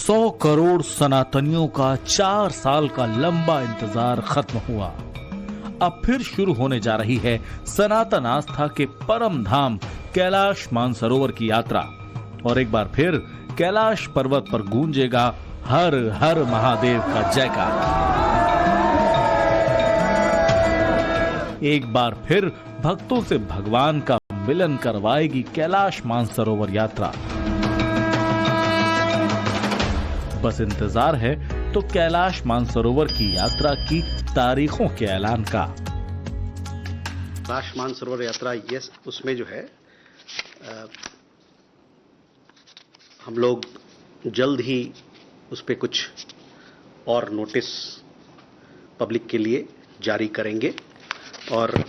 100 करोड़ सनातनियों का 4 साल का लंबा इंतजार खत्म हुआ। अब फिर शुरू होने जा रही है सनातन आस्था के परम धाम कैलाश मानसरोवर की यात्रा। और एक बार फिर कैलाश पर्वत पर गूंजेगा हर हर महादेव का जयकार। एक बार फिर भक्तों से भगवान का मिलन करवाएगी कैलाश मानसरोवर यात्रा। बस इंतजार है तो कैलाश मानसरोवर की यात्रा की तारीखों के ऐलान का। कैलाश मानसरोवर यात्रा ये उसमें जो है हम लोग जल्द ही उस पे कुछ और नोटिस पब्लिक के लिए जारी करेंगे और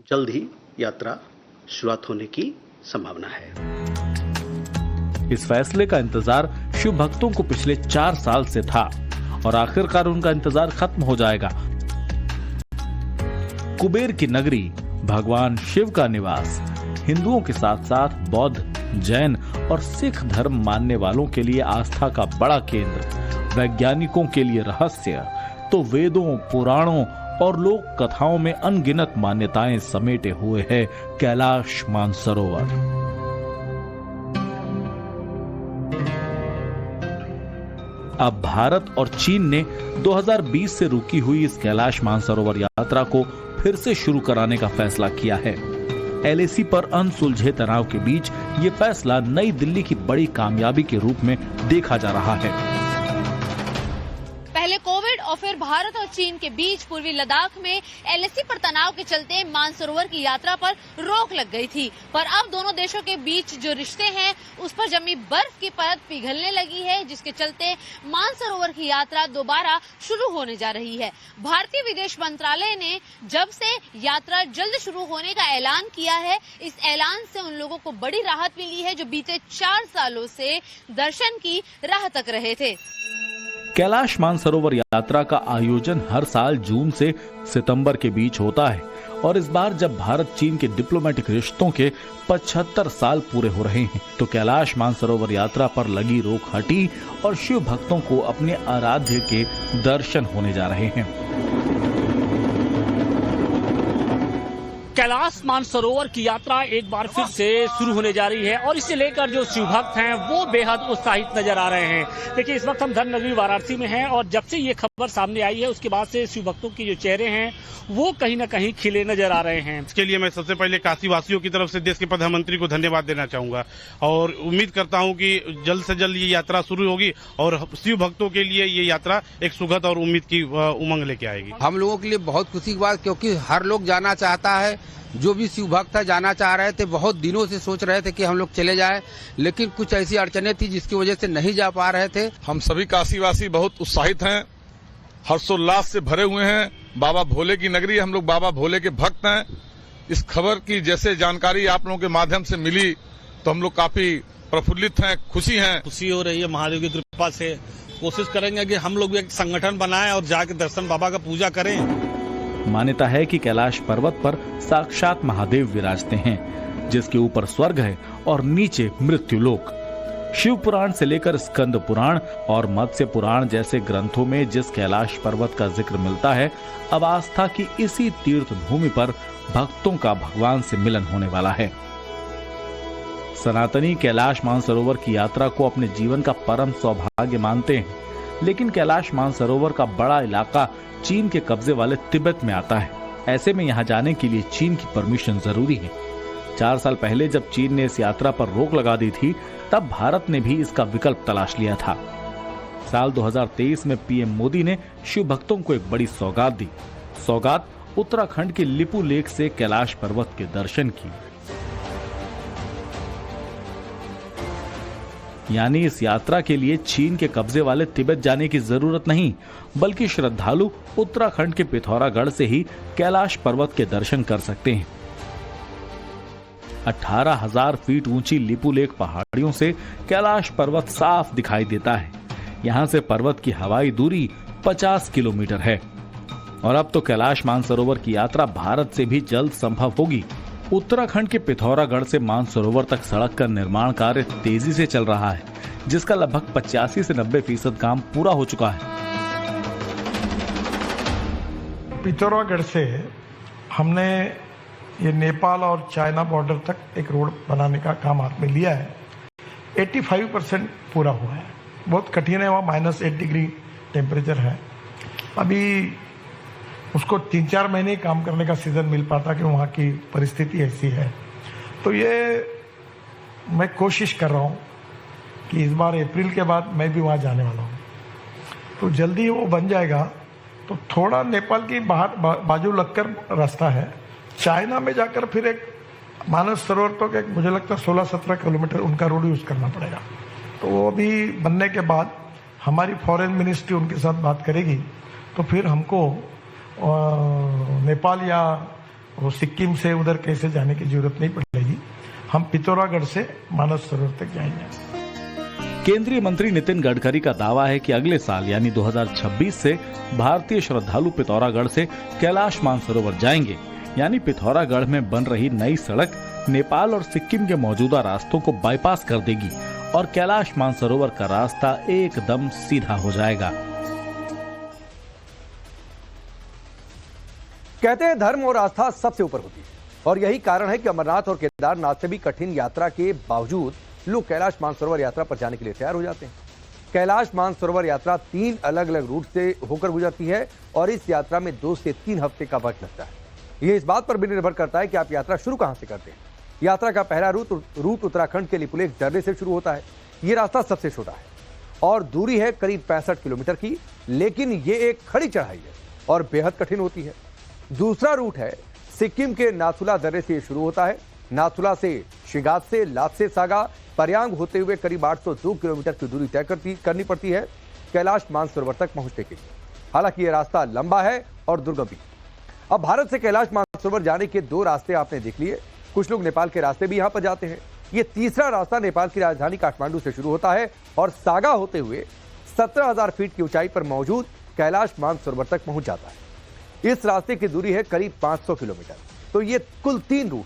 जल्द ही यात्रा शुरुआत होने की संभावना है। इस फैसले का इंतजार शिव भक्तों को पिछले 4 साल से था और आखिरकार उनका इंतजार खत्म हो जाएगा। कुबेर की नगरी, भगवान शिव का निवास, हिंदुओं के साथ साथ बौद्ध, जैन और सिख धर्म मानने वालों के लिए आस्था का बड़ा केंद्र, वैज्ञानिकों के लिए रहस्य, तो वेदों, पुराणों और लोक कथाओं में अनगिनत मान्यताएं समेटे हुए है कैलाश मानसरोवर। अब भारत और चीन ने 2020 से रुकी हुई इस कैलाश मानसरोवर यात्रा को फिर से शुरू कराने का फैसला किया है। एलएसी पर अनसुलझे तनाव के बीच ये फैसला नई दिल्ली की बड़ी कामयाबी के रूप में देखा जा रहा है। पहले कोविड और फिर भारत और चीन के बीच पूर्वी लद्दाख में एलएसी पर तनाव के चलते मानसरोवर की यात्रा पर रोक लग गई थी, पर अब दोनों देशों के बीच जो रिश्ते हैं उस पर जमी बर्फ की परत पिघलने लगी है, जिसके चलते मानसरोवर की यात्रा दोबारा शुरू होने जा रही है। भारतीय विदेश मंत्रालय ने जब से यात्रा जल्द शुरू होने का ऐलान किया है, इस ऐलान से उन लोगों को बड़ी राहत मिली है जो बीते 4 सालों से दर्शन की राह तक रहे थे। कैलाश मानसरोवर यात्रा का आयोजन हर साल जून से सितंबर के बीच होता है और इस बार जब भारत चीन के डिप्लोमेटिक रिश्तों के 75 साल पूरे हो रहे हैं तो कैलाश मानसरोवर यात्रा पर लगी रोक हटी और शिव भक्तों को अपने आराध्य के दर्शन होने जा रहे हैं। कैलाश मानसरोवर की यात्रा एक बार फिर से शुरू होने जा रही है और इसे लेकर जो शिव भक्त हैं वो बेहद उत्साहित नजर आ रहे हैं। देखिए, इस वक्त हम धर्म नगरी वाराणसी में हैं और जब से ये खबर सामने आई है उसके बाद से शिव भक्तों के जो चेहरे हैं वो कहीं न कहीं खिले नजर आ रहे हैं। इसके लिए मैं सबसे पहले काशी वासियों की तरफ से देश के प्रधानमंत्री को धन्यवाद देना चाहूंगा और उम्मीद करता हूं कि जल्द से जल्द ये यात्रा शुरू होगी और शिव भक्तों के लिए ये यात्रा एक सुखद और उम्मीद की उमंग लेके आएगी। हम लोगों के लिए बहुत खुशी की बात, क्योंकि हर लोग जाना चाहता है, जो भी शिव भक्त है जाना चाह रहे थे, बहुत दिनों से सोच रहे थे कि हम लोग चले जाएं, लेकिन कुछ ऐसी अड़चनें थी जिसकी वजह से नहीं जा पा रहे थे। हम सभी काशीवासी बहुत उत्साहित हैं, हर्षोल्लास से भरे हुए हैं। बाबा भोले की नगरी, हम लोग बाबा भोले के भक्त हैं। इस खबर की जैसे जानकारी आप लोगों के माध्यम से मिली तो हम लोग काफी प्रफुल्लित हैं, खुशी हो रही है। महादेव की कृपा से कोशिश करेंगे कि हम लोग भी एक संगठन बनाएं और जाके दर्शन बाबा का पूजा करें। मान्यता है कि कैलाश पर्वत पर साक्षात महादेव विराजते हैं, जिसके ऊपर स्वर्ग है और नीचे मृत्युलोक। शिव पुराण से लेकर स्कंद पुराण और मत्स्य पुराण जैसे ग्रंथों में जिस कैलाश पर्वत का जिक्र मिलता है, अब आस्था की इसी तीर्थ भूमि पर भक्तों का भगवान से मिलन होने वाला है। सनातनी कैलाश मानसरोवर की यात्रा को अपने जीवन का परम सौभाग्य मानते हैं, लेकिन कैलाश मानसरोवर का बड़ा इलाका चीन के कब्जे वाले तिब्बत में आता है। ऐसे में यहाँ जाने के लिए चीन की परमिशन जरूरी है। 4 साल पहले जब चीन ने इस यात्रा पर रोक लगा दी थी, तब भारत ने भी इसका विकल्प तलाश लिया था। साल 2023 में पीएम मोदी ने शिव भक्तों को एक बड़ी सौगात दी। सौगात उत्तराखंड के लिपू लेक से कैलाश पर्वत के दर्शन की। यानी इस यात्रा के लिए चीन के कब्जे वाले तिब्बत जाने की जरूरत नहीं, बल्कि श्रद्धालु उत्तराखंड के पिथौरागढ़ से ही कैलाश पर्वत के दर्शन कर सकते हैं। 18,000 फीट ऊंची लिपू लेक पहाड़ियों से कैलाश पर्वत साफ दिखाई देता है। यहाँ से पर्वत की हवाई दूरी 50 किलोमीटर है और अब तो कैलाश मानसरोवर की यात्रा भारत से भी जल्द संभव होगी। उत्तराखंड के पिथौरागढ़ से मानसरोवर तक सड़क का निर्माण कार्य तेजी से चल रहा है, जिसका लगभग 85 से 90% काम पूरा हो चुका है। पिथौरागढ़ से हमने ये नेपाल और चाइना बॉर्डर तक एक रोड बनाने का काम हाथ में लिया है। 85% पूरा हुआ है। बहुत कठिन है, वहाँ -8 डिग्री टेम्परेचर है। अभी उसको 3-4 महीने काम करने का सीजन मिल पाता कि वहाँ की परिस्थिति ऐसी है। तो ये मैं कोशिश कर रहा हूँ कि इस बार अप्रैल के बाद मैं भी वहाँ जाने वाला हूँ, तो जल्दी वो बन जाएगा। तो थोड़ा नेपाल की बाजू लगकर रास्ता है, चाइना में जाकर फिर एक मानस सरोवर तक एक मुझे लगता है 16-17 किलोमीटर उनका रोड यूज करना पड़ेगा। तो वो अभी बनने के बाद हमारी फॉरेन मिनिस्ट्री उनके साथ बात करेगी, तो फिर हमको नेपाल या सिक्किम से उधर कैसे जाने की जरूरत नहीं पड़ेगी। हम पिथौरागढ़ से मानस सरोवर तक जाएंगे। केंद्रीय मंत्री नितिन गडकरी का दावा है कि अगले साल यानी 2026 से भारतीय श्रद्धालु पिथौरागढ़ से कैलाश मानसरोवर जाएंगे। यानी पिथौरागढ़ में बन रही नई सड़क नेपाल और सिक्किम के मौजूदा रास्तों को बाईपास कर देगी और कैलाश मानसरोवर का रास्ता एकदम सीधा हो जाएगा। कहते हैं धर्म और आस्था सबसे ऊपर होती है, और यही कारण है कि अमरनाथ और केदारनाथ से भी कठिन यात्रा के बावजूद लोग कैलाश मानसरोवर यात्रा पर जाने के लिए तैयार हो जाते हैं। कैलाश मानसरोवर यात्रा 3 अलग अलग रूट से होकर गुजरती है और इस यात्रा में 2 से 3 हफ्ते का वक्त लगता है। यह इस बात पर भी निर्भर करता है कि आप यात्रा शुरू कहां से करते हैं। यात्रा का पहला रूट उत्तराखंड के लिपुलेख दर्रे से शुरू होता है। यह रास्ता सबसे छोटा है और दूरी है करीब 65 किलोमीटर की, लेकिन यह एक खड़ी चढ़ाई है और बेहद कठिन होती है। दूसरा रूट है सिक्किम के नाथुला दर्रे से शुरू होता है। नाथुला से शिगात से लात्से सागा पर्यांग होते हुए करीब 802 किलोमीटर की दूरी तय करनी पड़ती है कैलाश मानसरोवर तक पहुंचने के लिए। हालांकि यह रास्ता लंबा है और दुर्गम भी। अब भारत से कैलाश मानसरोवर जाने के 2 रास्ते आपने देख लिए। कुछ लोग नेपाल के रास्ते भी यहां पर जाते हैं। यह तीसरा रास्ता नेपाल की राजधानी काठमांडू से शुरू होता है और सागा होते हुए 17,000 फीट की ऊंचाई पर मौजूद कैलाश मानसरोवर तक पहुंच जाता है। इस रास्ते की दूरी है करीब 500 किलोमीटर। तो ये कुल 3 रूट।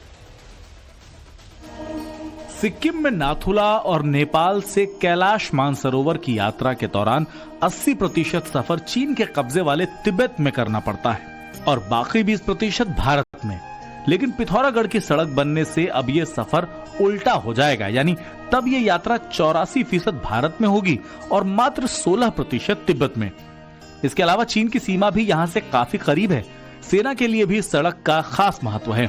सिक्किम में नाथुला और नेपाल से कैलाश मानसरोवर की यात्रा के दौरान 80% सफर चीन के कब्जे वाले तिब्बत में करना पड़ता है और बाकी 20% भारत में। लेकिन पिथौरागढ़ की सड़क बनने से अब ये सफर उल्टा हो जाएगा, यानी तब ये यात्रा 84% भारत में होगी और मात्र 16% तिब्बत में। इसके अलावा चीन की सीमा भी यहाँ से काफी करीब है। सेना के लिए भी सड़क का खास महत्व है।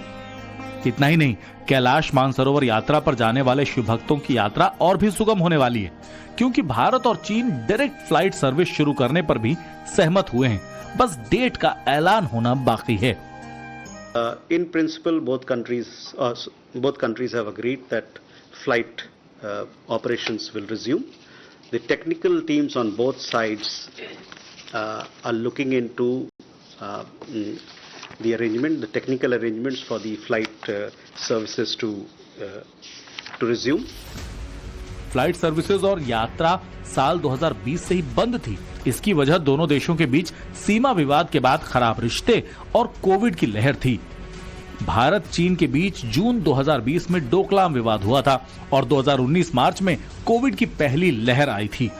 इतना ही नहीं, कैलाश मानसरोवर यात्रा पर जाने वाले शिव भक्तों की यात्रा और भी सुगम होने वाली है, क्योंकि भारत और चीन डायरेक्ट फ्लाइट सर्विस शुरू करने पर भी सहमत हुए हैं। बस डेट का ऐलान होना बाकी है। In principle, both countries have agreed that flight operations will resume. The technical teams on both sides are looking into the arrangement, the technical arrangements for the flight services to resume. Flight services और यात्रा साल 2020 से ही बंद थी। इसकी वजह दोनों देशों के बीच सीमा विवाद के बाद खराब रिश्ते और कोविड की लहर थी। भारत चीन के बीच जून 2020 में डोकलाम विवाद हुआ था और 2019 मार्च में कोविड की पहली लहर आई थी।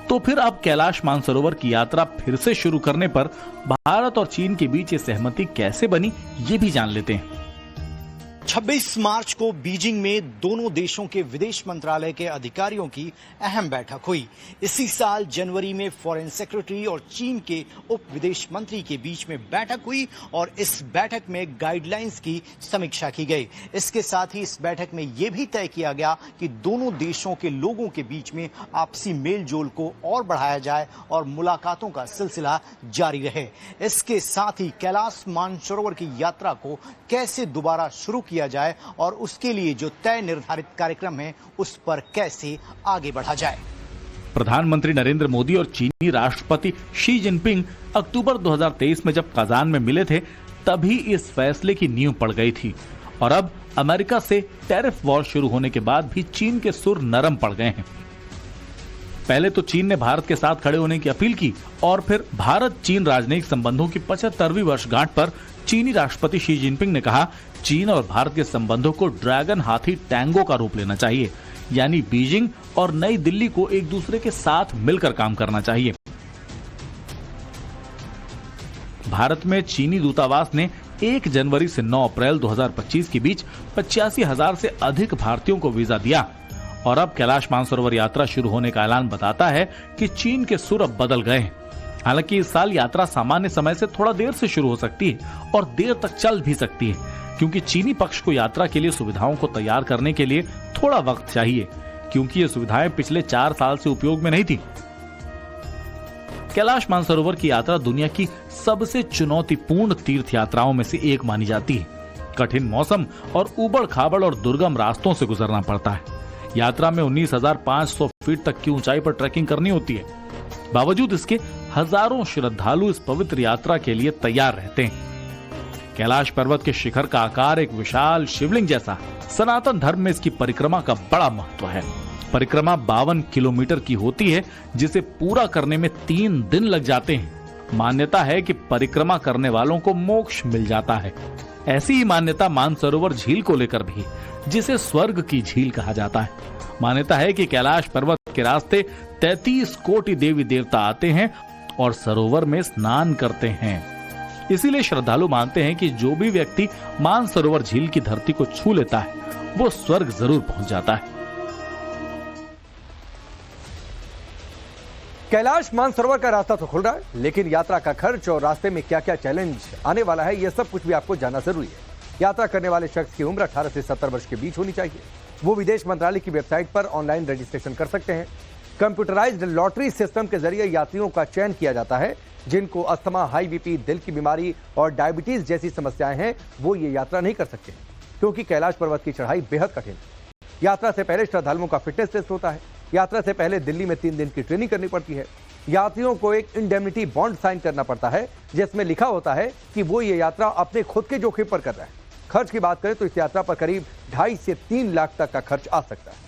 तो फिर अब कैलाश मानसरोवर की यात्रा फिर से शुरू करने पर भारत और चीन के बीच ये सहमति कैसे बनी, ये भी जान लेते हैं। 26 मार्च को बीजिंग में दोनों देशों के विदेश मंत्रालय के अधिकारियों की अहम बैठक हुई। इसी साल जनवरी में फॉरेन सेक्रेटरी और चीन के उप विदेश मंत्री के बीच में बैठक हुई और इस बैठक में गाइडलाइंस की समीक्षा की गई। इसके साथ ही इस बैठक में यह भी तय किया गया कि दोनों देशों के लोगों के बीच में आपसी मेल जोल को और बढ़ाया जाए और मुलाकातों का सिलसिला जारी रहे। इसके साथ ही कैलाश मानसरोवर की यात्रा को कैसे दोबारा शुरू किया जाए और उसके लिए जो तय निर्धारित कार्यक्रम है उस पर कैसे आगे बढ़ा जाए। प्रधानमंत्री नरेंद्र मोदी और चीनी राष्ट्रपति शी जिनपिंग अक्टूबर 2023 में जब कजान में मिले थे, तभी इस फैसले की नींव पड़ गई थी। और अब अमेरिका से टैरिफ वॉर शुरू होने के बाद भी चीन के सुर नरम पड़ गए हैं। पहले तो चीन ने भारत के साथ खड़े होने की अपील की और फिर भारत चीन राजनयिक संबंधों की 75वीं वर्षगांठ पर चीनी राष्ट्रपति शी जिनपिंग ने कहा, चीन और भारत के संबंधों को ड्रैगन हाथी टैंगो का रूप लेना चाहिए, यानी बीजिंग और नई दिल्ली को एक दूसरे के साथ मिलकर काम करना चाहिए। भारत में चीनी दूतावास ने 1 जनवरी से 9 अप्रैल 2025 के बीच 85,000 से अधिक भारतीयों को वीजा दिया और अब कैलाश मानसरोवर यात्रा शुरू होने का ऐलान बताता है कि चीन के सुर अब बदल गए हैं। हालांकि इस साल यात्रा सामान्य समय से थोड़ा देर से शुरू हो सकती है और देर तक चल भी सकती है, क्योंकि चीनी पक्ष को यात्रा के लिए सुविधाओं को तैयार करने के लिए थोड़ा वक्त चाहिए, क्योंकि ये सुविधाएं पिछले 4 साल से उपयोग में नहीं थी। कैलाश मानसरोवर की यात्रा दुनिया की सबसे चुनौतीपूर्ण तीर्थ यात्राओं में से एक मानी जाती है। कठिन मौसम और उबड़ खाबड़ और दुर्गम रास्तों से गुजरना पड़ता है। यात्रा में 19,500 फीट तक की ऊंचाई पर ट्रैकिंग करनी होती है। बावजूद इसके हजारों श्रद्धालु इस पवित्र यात्रा के लिए तैयार रहते हैं। कैलाश पर्वत के शिखर का आकार एक विशाल शिवलिंग जैसा है। सनातन धर्म में इसकी परिक्रमा का बड़ा महत्व है। परिक्रमा 52 किलोमीटर की होती है, जिसे पूरा करने में 3 दिन लग जाते हैं। मान्यता है कि परिक्रमा करने वालों को मोक्ष मिल जाता है। ऐसी ही मान्यता मानसरोवर झील को लेकर भी, जिसे स्वर्ग की झील कहा जाता है। मान्यता है कि कैलाश पर्वत के रास्ते 33 कोटि देवी देवता आते हैं और सरोवर में स्नान करते हैं। इसीलिए श्रद्धालु मानते हैं कि जो भी व्यक्ति मानसरोवर झील की धरती को छू लेता है, वो स्वर्ग जरूर पहुंच जाता है। कैलाश मानसरोवर का रास्ता तो खुल रहा है, लेकिन यात्रा का खर्च और रास्ते में क्या क्या चैलेंज आने वाला है, यह सब कुछ भी आपको जानना जरूरी है। यात्रा करने वाले शख्स की उम्र 18 से 70 वर्ष के बीच होनी चाहिए। वो विदेश मंत्रालय की वेबसाइट पर ऑनलाइन रजिस्ट्रेशन कर सकते हैं। कंप्यूटराइज्ड लॉटरी सिस्टम के जरिए यात्रियों का चयन किया जाता है। जिनको अस्थमा, हाई बीपी, दिल की बीमारी और डायबिटीज जैसी समस्याएं हैं, वो ये यात्रा नहीं कर सकते, क्योंकि कैलाश पर्वत की चढ़ाई बेहद कठिन है। यात्रा से पहले श्रद्धालुओं का फिटनेस टेस्ट होता है। यात्रा से पहले दिल्ली में 3 दिन की ट्रेनिंग करनी पड़ती है। यात्रियों को एक इंडेमनिटी बॉन्ड साइन करना पड़ता है, जिसमें लिखा होता है कि वो ये यात्रा अपने खुद के जोखिम पर कर रहा है। खर्च की बात करें तो इस यात्रा पर करीब 2.5 से 3 लाख तक का खर्च आ सकता है।